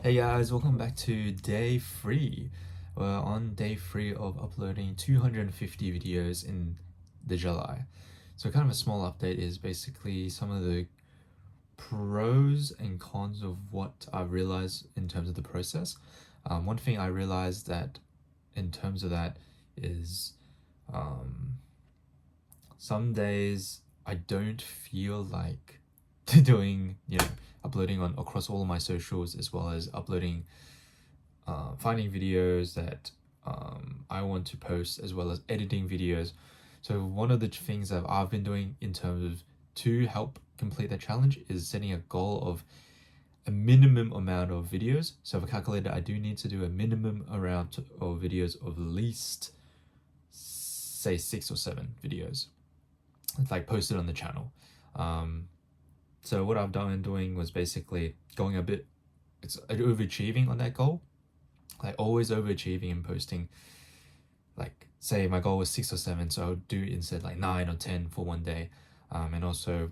Hey guys, welcome back to day 3. We're on day 3 of uploading 250 videos in the July. So kind of a small update is basically some of the pros and cons of what I realized in terms of the process. One thing I realized that in terms of that is some days I don't feel like doing, uploading on across all of my socials, as well as uploading, finding videos that I want to post, as well as editing videos. So one of the things that I've been doing in terms of to help complete the challenge is setting a goal of a minimum amount of videos. So I've calculated I do need to do a minimum amount of videos of at least, say, 6 or 7 videos. It's like posted on the channel. So what I've done doing was basically going a bit, it's overachieving on that goal, like always overachieving and posting, like say my goal was 6 or 7, so I would do instead like 9 or 10 for one day. And also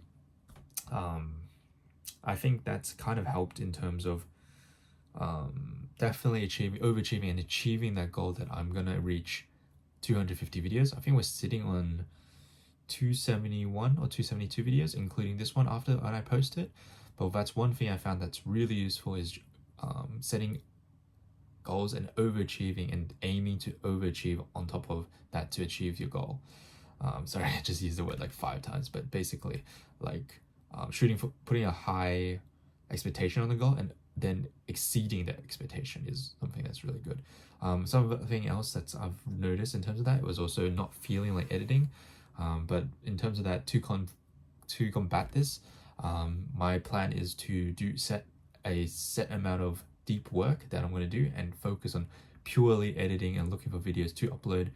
I think that's kind of helped in terms of definitely overachieving and achieving that goal that I'm gonna reach 250 videos. I think we're sitting on 271 or 272 videos, including this one after when I post it. But that's one thing I found that's really useful is setting goals and overachieving and aiming to overachieve on top of that to achieve your goal. Sorry, I just used the word like 5 times, but basically like shooting for putting a high expectation on the goal and then exceeding that expectation is something that's really good. Something else that I've noticed in terms of that was also not feeling like editing. But in terms of that, to combat this, my plan is to set a set amount of deep work that I'm going to do and focus on purely editing and looking for videos to upload,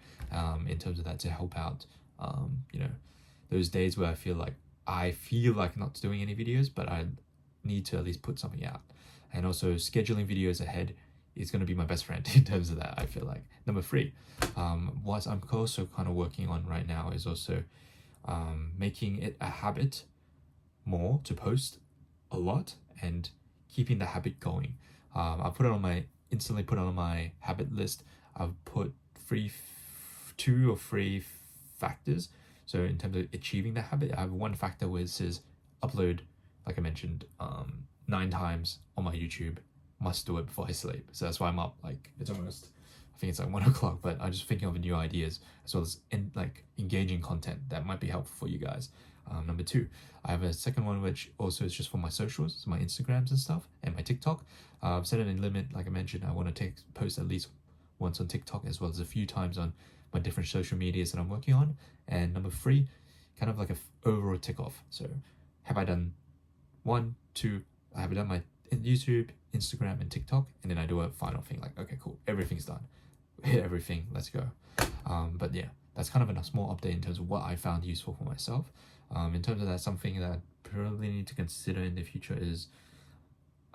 in terms of that, to help out those days where I feel like not doing any videos, but I need to at least put something out. And also scheduling videos ahead is going to be my best friend in terms of that, I feel like. Number 3, what I'm also kind of working on right now is also making it a habit more to post a lot and keeping the habit going. I instantly put it on my habit list. I've put 2 or 3 factors. So in terms of achieving the habit, I have one factor where it says upload, like I mentioned, 9 times on my YouTube. Must do it before I sleep. So that's why I'm up, like it's almost, I think it's like 1 o'clock, but I'm just thinking of new ideas as well as engaging content that might be helpful for you guys. Number 2, I have a second one which also is just for my socials, so my Instagrams and stuff, and my TikTok. I've set it in limit, like I mentioned. I want to post at least once on TikTok, as well as a few times on my different social medias that I'm working on. And number 3, kind of like a overall tick off. So have I done 1, 2? I have done my YouTube, Instagram, and TikTok, and then I do a final thing like, okay, cool, everything's done. Hit everything, let's go. But yeah, that's kind of a small update in terms of what I found useful for myself. In terms of that, something that I probably need to consider in the future is,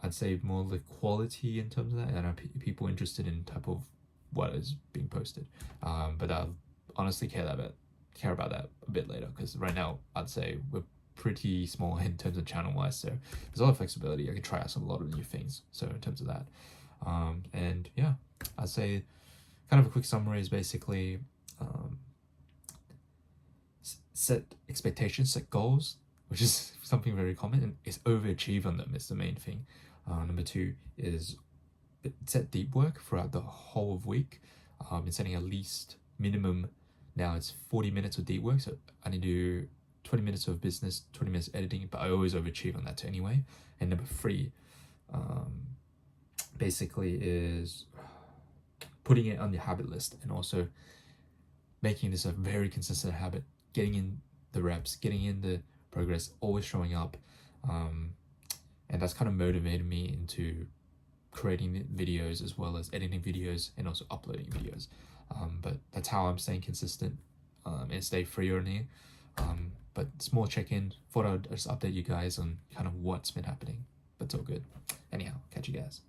I'd say, more the quality in terms of that, and are people interested in type of what is being posted. But I'll honestly care about that a bit later, because right now I'd say we're pretty small in terms of channel wise, so there's a lot of flexibility. I can try out a lot of new things, so in terms of that, and yeah, I'd say kind of a quick summary is basically set expectations, set goals, which is something very common, and is overachieve on them is the main thing. Number 2 is set deep work throughout the whole of week. In setting at least minimum, now it's 40 minutes of deep work, so I need to do 20 minutes of business, 20 minutes editing, but I always overachieve on that too anyway. And number 3, basically is putting it on the habit list and also making this a very consistent habit, getting in the reps, getting in the progress, always showing up. And that's kind of motivated me into creating videos as well as editing videos and also uploading videos. But that's how I'm staying consistent and stay free earning. But small check-in, thought I'd just update you guys on kind of what's been happening, but it's all good. Anyhow, catch you guys.